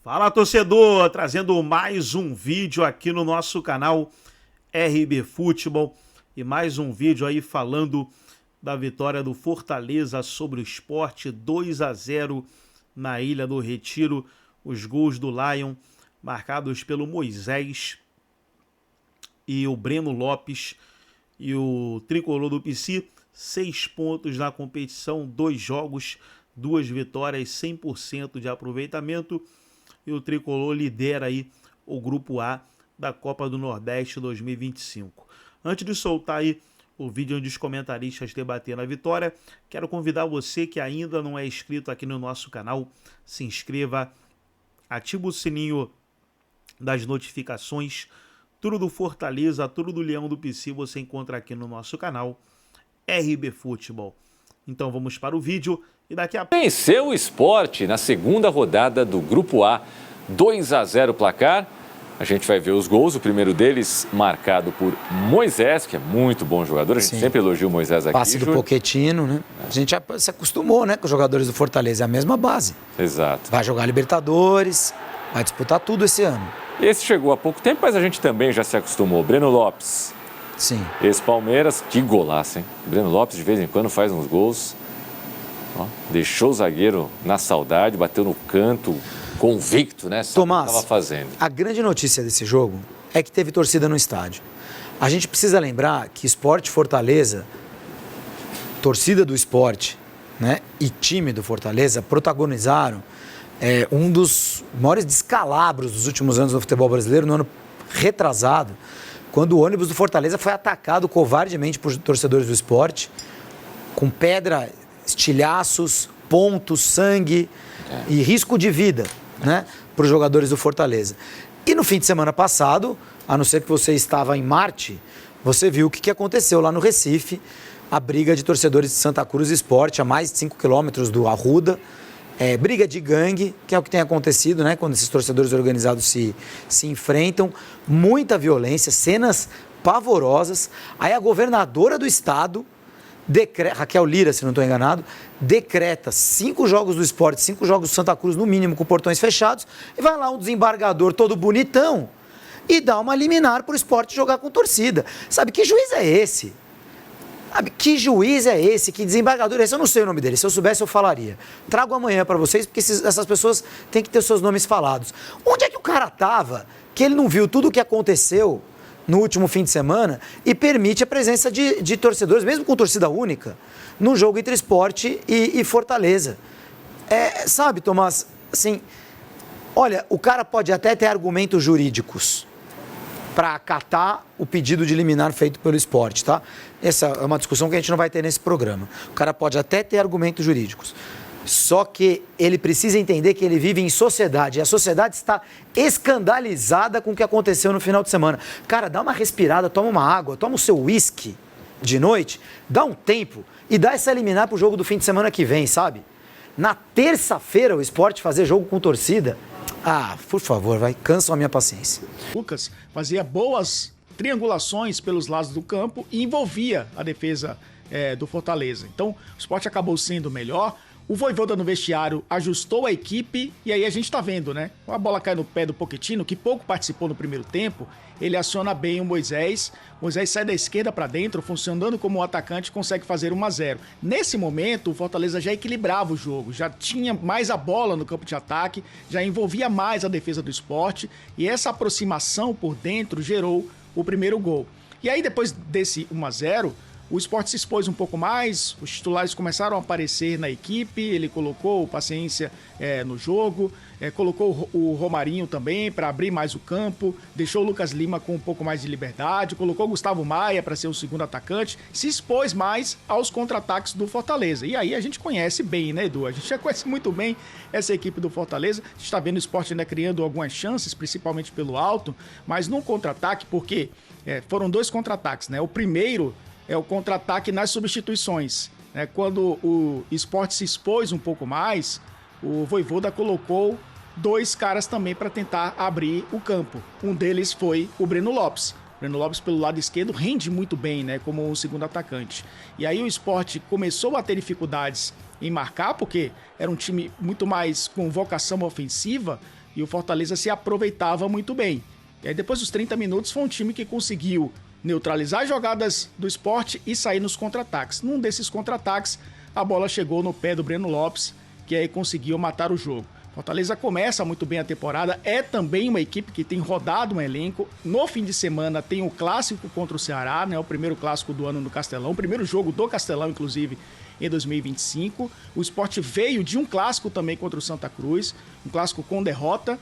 Fala, torcedor, trazendo mais um vídeo aqui no nosso canal RB Futebol e mais um vídeo aí falando da vitória do Fortaleza sobre o Sport 2-0 na Ilha do Retiro. Os gols do Lion marcados pelo Moisés e o Breno Lopes e o tricolor do PC, 6 pontos na competição, 2 jogos, 2 vitórias, 100% de aproveitamento. E o tricolor lidera aí o grupo A da Copa do Nordeste 2025. Antes de soltar aí o vídeo onde os comentaristas debateram a vitória, quero convidar você que ainda não é inscrito aqui no nosso canal, se inscreva, ativa o sininho das notificações. Tudo do Fortaleza, tudo do Leão do PC você encontra aqui no nosso canal RB Futebol. Então vamos para o vídeo e daqui a pouco... Venceu o Sport na segunda rodada do Grupo A, 2-0 o placar. A gente vai ver os gols, o primeiro deles marcado por Moisés, que é muito bom jogador, a gente sempre elogia o Moisés aqui. Passe do Pochettino, né? A gente já se acostumou, né, com os jogadores do Fortaleza, é a mesma base. Exato. Vai jogar Libertadores, vai disputar tudo esse ano. Esse chegou há pouco tempo, mas a gente também já se acostumou. Breno Lopes. Sim. Esse Palmeiras, que golaço, hein? Breno Lopes de vez em quando faz uns gols. Ó, deixou o zagueiro na saudade, bateu no canto, convicto, né? Tomás, estava fazendo. A grande notícia desse jogo é que teve torcida no estádio. A gente precisa lembrar que Sport Fortaleza, torcida do Sport, né, e time do Fortaleza protagonizaram um dos maiores descalabros dos últimos anos no futebol brasileiro, no ano retrasado, quando o ônibus do Fortaleza foi atacado covardemente por torcedores do Sport, com pedra, estilhaços, pontos, sangue e risco de vida, né, para os jogadores do Fortaleza. E no fim de semana passado, a não ser que você estava em Marte, você viu o que aconteceu lá no Recife, a briga de torcedores de Santa Cruz Sport, a mais de 5 quilômetros do Arruda, briga de gangue, que é o que tem acontecido, né, quando esses torcedores organizados se enfrentam, muita violência, cenas pavorosas. Aí a governadora do estado, Raquel Lira, se não estou enganado, decreta 5 jogos do Sport, 5 jogos do Santa Cruz, no mínimo, com portões fechados, e vai lá um desembargador todo bonitão e dá uma liminar para o Sport jogar com torcida. Sabe, que juiz é esse? Sabe, que juiz é esse? Que desembargador é esse? Eu não sei o nome dele. Se eu soubesse, eu falaria. Trago amanhã para vocês, porque essas pessoas têm que ter seus nomes falados. Onde é que o cara estava que ele não viu tudo o que aconteceu no último fim de semana e permite a presença de torcedores, mesmo com torcida única, no jogo entre Sport e Fortaleza? Sabe, Tomás, assim, olha, o cara pode até ter argumentos jurídicos para acatar o pedido de liminar feito pelo Sport, tá? Essa é uma discussão que a gente não vai ter nesse programa. O cara pode até ter argumentos jurídicos, só que ele precisa entender que ele vive em sociedade, e a sociedade está escandalizada com o que aconteceu no final de semana. Cara, dá uma respirada, toma uma água, toma o seu uísque de noite, dá um tempo e dá essa liminar pro jogo do fim de semana que vem, sabe? Na terça-feira o Sport fazer jogo com torcida, por favor, cansam a minha paciência. Lucas fazia boas triangulações pelos lados do campo e envolvia a defesa do Fortaleza. Então, o Sport acabou sendo melhor. O Vojvoda no vestiário ajustou a equipe e aí a gente tá vendo, né? A bola cai no pé do Pochettino, que pouco participou no primeiro tempo. Ele aciona bem o Moisés. O Moisés sai da esquerda para dentro, funcionando como um atacante, consegue fazer 1-0. Nesse momento, o Fortaleza já equilibrava o jogo, já tinha mais a bola no campo de ataque, já envolvia mais a defesa do Sport e essa aproximação por dentro gerou o primeiro gol. E aí, depois desse 1-0, o Sport se expôs um pouco mais, os titulares começaram a aparecer na equipe, ele colocou paciência no jogo, colocou o Romarinho também para abrir mais o campo, deixou o Lucas Lima com um pouco mais de liberdade, colocou o Gustavo Maia para ser o segundo atacante, se expôs mais aos contra-ataques do Fortaleza. E aí a gente conhece bem, né, Edu? A gente já conhece muito bem essa equipe do Fortaleza, a gente está vendo o Sport ainda criando algumas chances, principalmente pelo alto, mas no contra-ataque, porque foram 2 contra-ataques, né? O primeiro é o contra-ataque nas substituições, né? Quando o Sport se expôs um pouco mais, o Vojvoda colocou 2 caras também para tentar abrir o campo. Um deles foi o Breno Lopes. O Breno Lopes, pelo lado esquerdo, rende muito bem, né, como um segundo atacante. E aí o Sport começou a ter dificuldades em marcar, porque era um time muito mais com vocação ofensiva, e o Fortaleza se aproveitava muito bem. E aí depois dos 30 minutos foi um time que conseguiu neutralizar as jogadas do Sport e sair nos contra-ataques. Num desses contra-ataques, a bola chegou no pé do Breno Lopes, que aí conseguiu matar o jogo. Fortaleza começa muito bem a temporada, é também uma equipe que tem rodado um elenco. No fim de semana tem o clássico contra o Ceará, né? O primeiro clássico do ano no Castelão, o primeiro jogo do Castelão, inclusive, em 2025. O Sport veio de um clássico também contra o Santa Cruz, um clássico com derrota.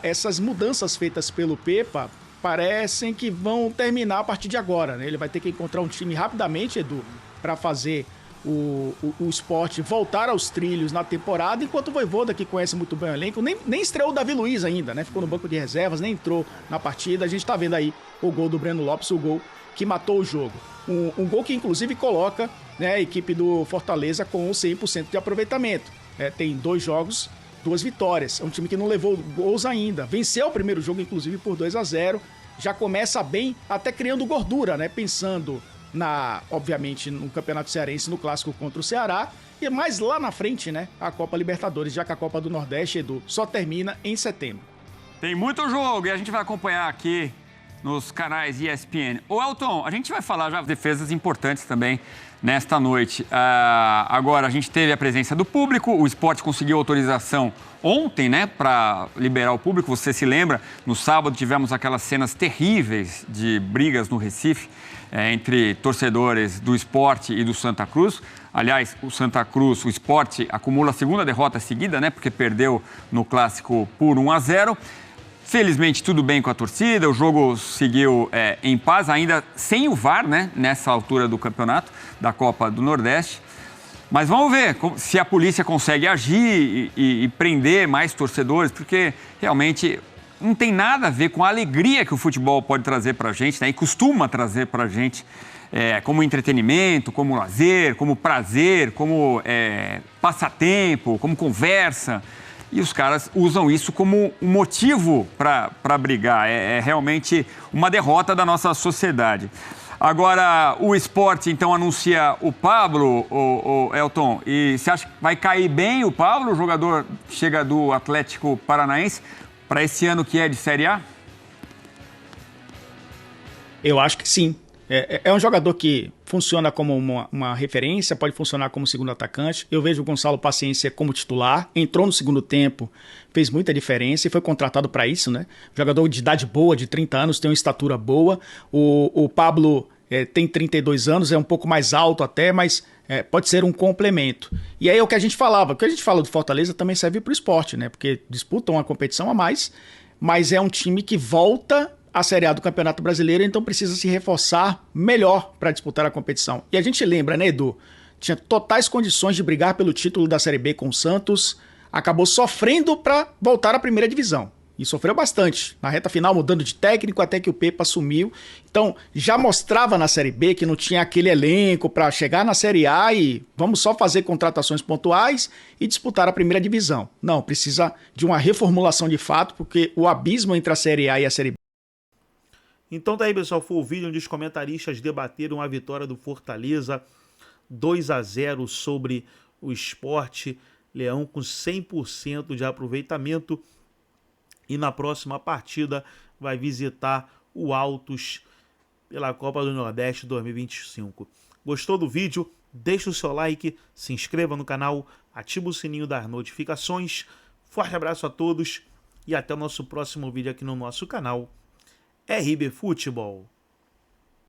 Essas mudanças feitas pelo Pepa parecem que vão terminar a partir de agora, né? Ele vai ter que encontrar um time rapidamente, Edu, para fazer o Sport voltar aos trilhos na temporada, enquanto o Vojvoda, que conhece muito bem o elenco, nem estreou o Davi Luiz ainda, né? Ficou no banco de reservas, nem entrou na partida. A gente tá vendo aí o gol do Breno Lopes, o gol que matou o jogo. Um gol que inclusive coloca, né, a equipe do Fortaleza com 100% de aproveitamento. Tem 2 jogos, 2 vitórias. É um time que não levou gols ainda. Venceu o primeiro jogo, inclusive, por 2-0. Já começa bem, até criando gordura, né? Pensando obviamente, no Campeonato Cearense, no clássico contra o Ceará, e mais lá na frente, né, a Copa Libertadores, já que a Copa do Nordeste, Edu, só termina em setembro. Tem muito jogo e a gente vai acompanhar aqui nos canais ESPN. Ô Elton, a gente vai falar já de defesas importantes também nesta noite. Agora, a gente teve a presença do público, o Sport conseguiu autorização ontem, né, para liberar o público. Você se lembra, no sábado tivemos aquelas cenas terríveis de brigas no Recife, entre torcedores do Sport e do Santa Cruz. Aliás, o Sport acumula a segunda derrota seguida, né? Porque perdeu no clássico por 1-0. Felizmente, tudo bem com a torcida, o jogo seguiu em paz, ainda sem o VAR, né? Nessa altura do campeonato, da Copa do Nordeste. Mas vamos ver se a polícia consegue agir e prender mais torcedores, porque realmente não tem nada a ver com a alegria que o futebol pode trazer para a gente, né? E costuma trazer para a gente, como entretenimento, como lazer, como prazer, como passatempo, como conversa. E os caras usam isso como um motivo para brigar. É realmente uma derrota da nossa sociedade. Agora, o Sport, então, anuncia o Pablo, o Elton, e você acha que vai cair bem o Pablo, o jogador chega do Atlético Paranaense, para esse ano que é de Série A? Eu acho que sim. É um jogador que funciona como uma referência, pode funcionar como segundo atacante. Eu vejo o Gonçalo Paciência como titular, entrou no segundo tempo, fez muita diferença e foi contratado para isso, né? Jogador de idade boa, de 30 anos, tem uma estatura boa. O Pablo tem 32 anos, é um pouco mais alto até, mas pode ser um complemento. E aí é o que a gente falava, o que a gente fala do Fortaleza também serve para o Sport, né? Porque disputam uma competição a mais, mas é um time que volta a Série A do Campeonato Brasileiro, então precisa se reforçar melhor para disputar a competição. E a gente lembra, né, Edu? Tinha totais condições de brigar pelo título da Série B com o Santos, acabou sofrendo para voltar à primeira divisão. E sofreu bastante. Na reta final, mudando de técnico até que o Pepa assumiu. Então, já mostrava na Série B que não tinha aquele elenco para chegar na Série A e vamos só fazer contratações pontuais e disputar a primeira divisão. Não, precisa de uma reformulação de fato, porque o abismo entre a Série A e a Série B. Então tá aí, pessoal, foi o vídeo onde os comentaristas debateram a vitória do Fortaleza 2-0 sobre o Sport. Leão com 100% de aproveitamento e na próxima partida vai visitar o Altos pela Copa do Nordeste 2025. Gostou do vídeo? Deixa o seu like, se inscreva no canal, ativa o sininho das notificações. Forte abraço a todos e até o nosso próximo vídeo aqui no nosso canal RB Futebol.